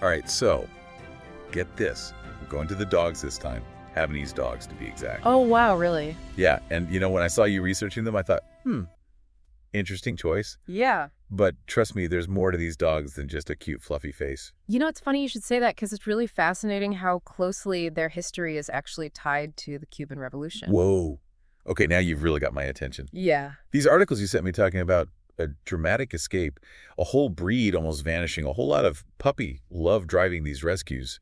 All right, so get this. We're going to the dogs this time. Havanese dogs, to be exact. Oh, wow, really? Yeah, and when I saw you researching them, I thought, interesting choice. Yeah. But trust me, there's more to these dogs than just a cute, fluffy face. It's funny you should say that because it's really fascinating how closely their history is actually tied to the Cuban Revolution. Whoa. Okay, now you've really got my attention. Yeah. These articles you sent me talking about a dramatic escape, a whole breed almost vanishing, a whole lot of puppy love driving these rescues.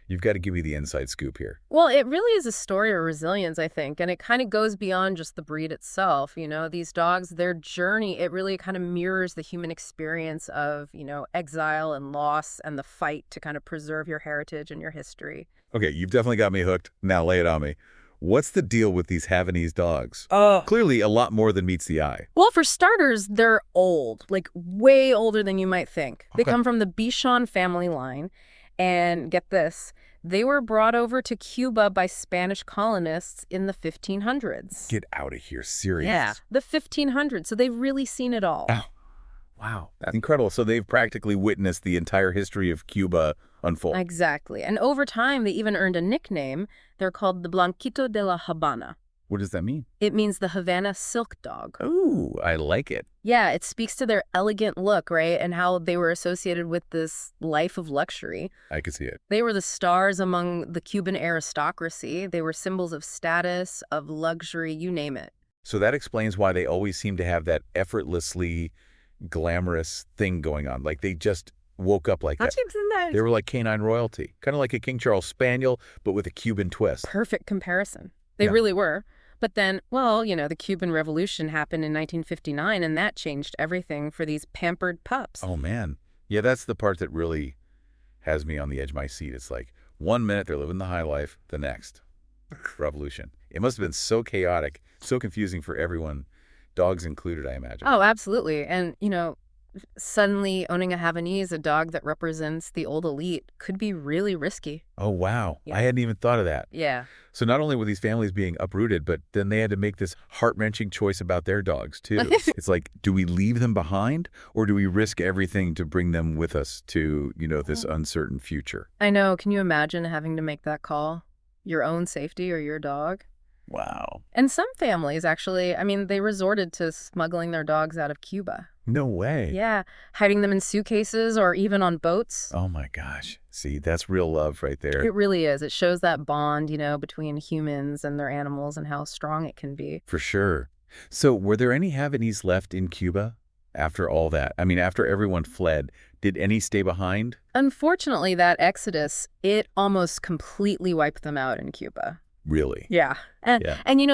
You've got to give me the inside scoop here. Well, it really is a story of resilience, I think, and it kind of goes beyond just the breed itself. These dogs, their journey, it really kind of mirrors the human experience of, exile and loss and the fight to kind of preserve your heritage and your history. Okay, you've definitely got me hooked. Now lay it on me. What's the deal with these Havanese dogs? Clearly a lot more than meets the eye. Well, for starters, they're old, like way older than you might think. They come from the Bichon family line. And get this, they were brought over to Cuba by Spanish colonists in the 1500s. Get out of here, serious? Yeah, the 1500s. So they've really seen it all. Oh, wow, that's incredible. So they've practically witnessed the entire history of Cuba unfold. Exactly. And over time, they even earned a nickname. They're called the Blanquito de la Habana. What does that mean? It means the Havana silk dog. Ooh, I like it. Yeah, it speaks to their elegant look, right? And how they were associated with this life of luxury. I could see it. They were the stars among the Cuban aristocracy. They were symbols of status, of luxury, you name it. So that explains why they always seem to have that effortlessly glamorous thing going on. Like they just woke up like that. They were like canine royalty. Kind of like a King Charles Spaniel, but with a Cuban twist. Perfect comparison. They really were. But then, the Cuban Revolution happened in 1959, and that changed everything for these pampered pups. Oh, man. Yeah, that's the part that really has me on the edge of my seat. It's like 1 minute they're living the high life, the next, revolution. It must have been so chaotic, so confusing for everyone, dogs included, I imagine. Oh, absolutely. And, suddenly owning a Havanese, a dog that represents the old elite, could be really risky. Oh, wow. Yeah. I hadn't even thought of that. Yeah. So not only were these families being uprooted, but then they had to make this heart-wrenching choice about their dogs, too. It's like, do we leave them behind or do we risk everything to bring them with us to, this uncertain future? I know. Can you imagine having to make that call? Your own safety or your dog? Wow. And some families, actually, they resorted to smuggling their dogs out of Cuba. No way. Yeah, hiding them in suitcases or even on boats. Oh, my gosh. See, that's real love right there. It really is. It shows that bond, between humans and their animals and how strong it can be. For sure. So were there any Havanese left in Cuba after all that? After everyone fled, did any stay behind? Unfortunately, that exodus, it almost completely wiped them out in Cuba. Really? Yeah. And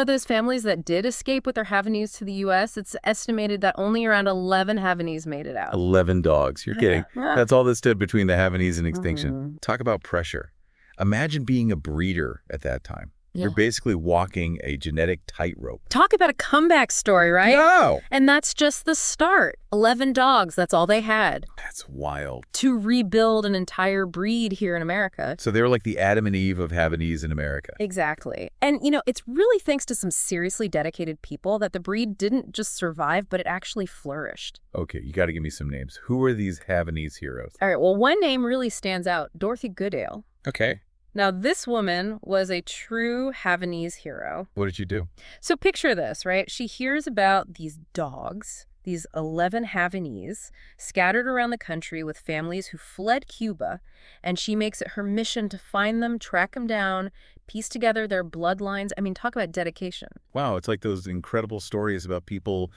those families that did escape with their Havanese to the U.S., it's estimated that only around 11 Havanese made it out. 11 dogs. You're kidding. Yeah. That's all that stood between the Havanese and extinction. Talk about pressure. Imagine being a breeder at that time. Yeah. You're basically walking a genetic tightrope. Talk about a comeback story, right? No! And that's just the start. 11 dogs, that's all they had. That's wild. To rebuild an entire breed here in America. So they were like the Adam and Eve of Havanese in America. Exactly. And, it's really thanks to some seriously dedicated people that the breed didn't just survive, but it actually flourished. Okay, you got to give me some names. Who are these Havanese heroes? All right, well, one name really stands out, Dorothy Goodale. Okay. Now, this woman was a true Havanese hero. What did you do? So picture this, right? She hears about these dogs, these 11 Havanese, scattered around the country with families who fled Cuba, and she makes it her mission to find them, track them down, piece together their bloodlines. Talk about dedication. Wow, it's like those incredible stories about people,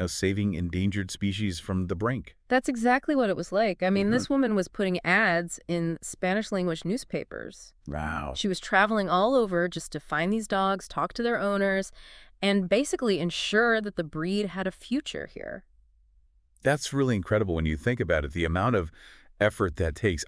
saving endangered species from the brink. That's exactly what it was like. This woman was putting ads in Spanish-language newspapers. Wow. She was traveling all over just to find these dogs, talk to their owners, and basically ensure that the breed had a future here. That's really incredible when you think about it, the amount of effort that takes.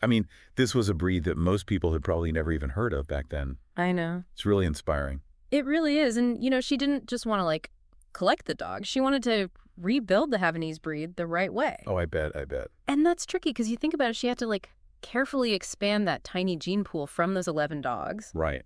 This was a breed that most people had probably never even heard of back then. I know. It's really inspiring. It really is. And, she didn't just want to, collect the dogs. She wanted to rebuild the Havanese breed the right way. Oh, I bet. And that's tricky because you think about it, she had to carefully expand that tiny gene pool from those 11 dogs. Right.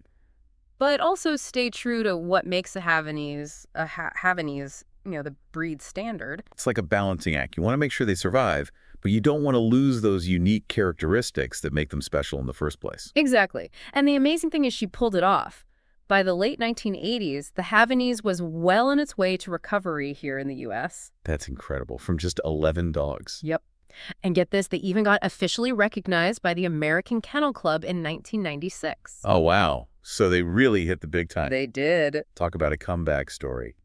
But also stay true to what makes a Havanese, the breed standard. It's like a balancing act. You want to make sure they survive, But you don't want to lose those unique characteristics that make them special in the first place. Exactly. And the amazing thing is she pulled it off. By the late 1980s, the Havanese was well on its way to recovery here in the U.S. That's incredible. From just 11 dogs. Yep. And get this, they even got officially recognized by the American Kennel Club in 1996. Oh, wow. So they really hit the big time. They did. Talk about a comeback story.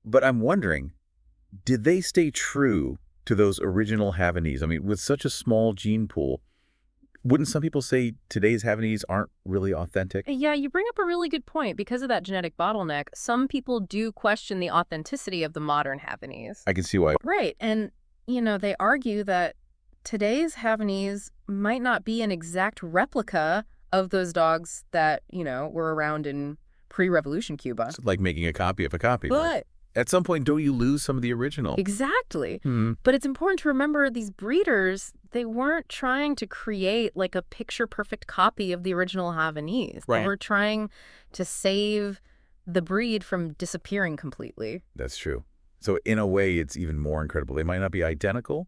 But I'm wondering, did they stay true to those original Havanese? I mean, with such a small gene pool, wouldn't some people say today's Havanese aren't really authentic? Yeah, you bring up a really good point. Because of that genetic bottleneck, some people do question the authenticity of the modern Havanese. I can see why. Right. And, they argue that today's Havanese might not be an exact replica of those dogs that, were around in pre-revolution Cuba. It's like making a copy of a copy. But at some point, don't you lose some of the original? exactly. But it's important to remember these breeders, they weren't trying to create like a picture-perfect copy of the original Havanese. Right. They were trying to save the breed from disappearing completely. That's true. So in a way, it's even more incredible. They might not be identical,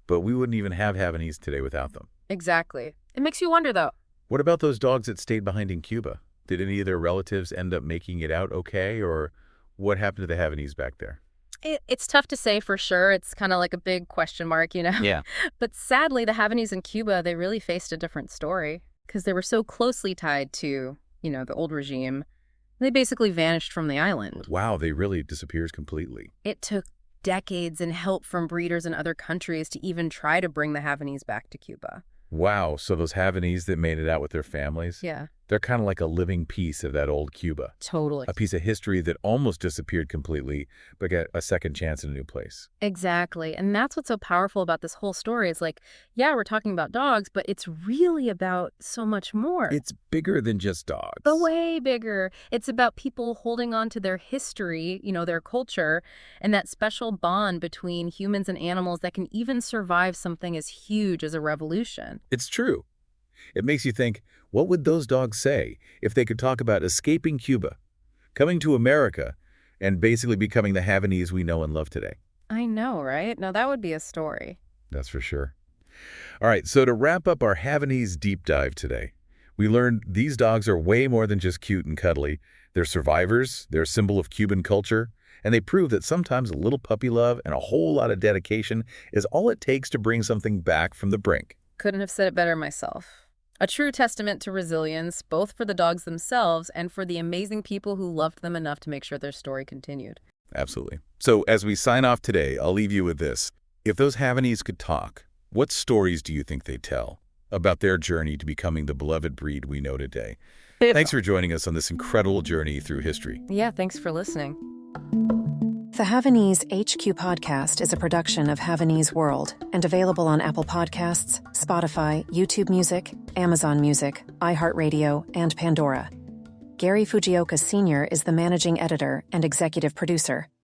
but we wouldn't even have Havanese today without them. Exactly. It makes you wonder, though. What about those dogs that stayed behind in Cuba? Did any of their relatives end up making it out okay, or what happened to the Havanese back there? It's tough to say for sure. It's kind of like a big question mark, Yeah. But sadly, the Havanese in Cuba, they really faced a different story because they were so closely tied to, the old regime. They basically vanished from the island. Wow, they really disappears completely. It took decades and help from breeders in other countries to even try to bring the Havanese back to Cuba. Wow, so those Havanese that made it out with their families, Yeah, they're kind of like a living piece of that old Cuba. totally. A piece of history that almost disappeared completely, but got a second chance in a new place. Exactly. And that's what's so powerful about this whole story. It's like, yeah, we're talking about dogs, but it's really about so much more. It's bigger than just dogs. Way bigger. It's about people holding on to their history, their culture, and that special bond between humans and animals that can even survive something as huge as a revolution. It's true. It makes you think, what would those dogs say if they could talk about escaping Cuba, coming to America, and basically becoming the Havanese we know and love today? I know, right? Now that would be a story. That's for sure. All right, so to wrap up our Havanese deep dive today, we learned these dogs are way more than just cute and cuddly. They're survivors, they're a symbol of Cuban culture, and they prove that sometimes a little puppy love and a whole lot of dedication is all it takes to bring something back from the brink. Couldn't have said it better myself. A true testament to resilience, both for the dogs themselves and for the amazing people who loved them enough to make sure their story continued. Absolutely. So as we sign off today, I'll leave you with this. If those Havanese could talk, what stories do you think they'd tell about their journey to becoming the beloved breed we know today? Thanks for joining us on this incredible journey through history. Yeah, thanks for listening. The Havanese HQ podcast is a production of Havanese World and available on Apple Podcasts, Spotify, YouTube Music, Amazon Music, iHeartRadio, and Pandora. Gary Fujioka Sr. is the managing editor and executive producer.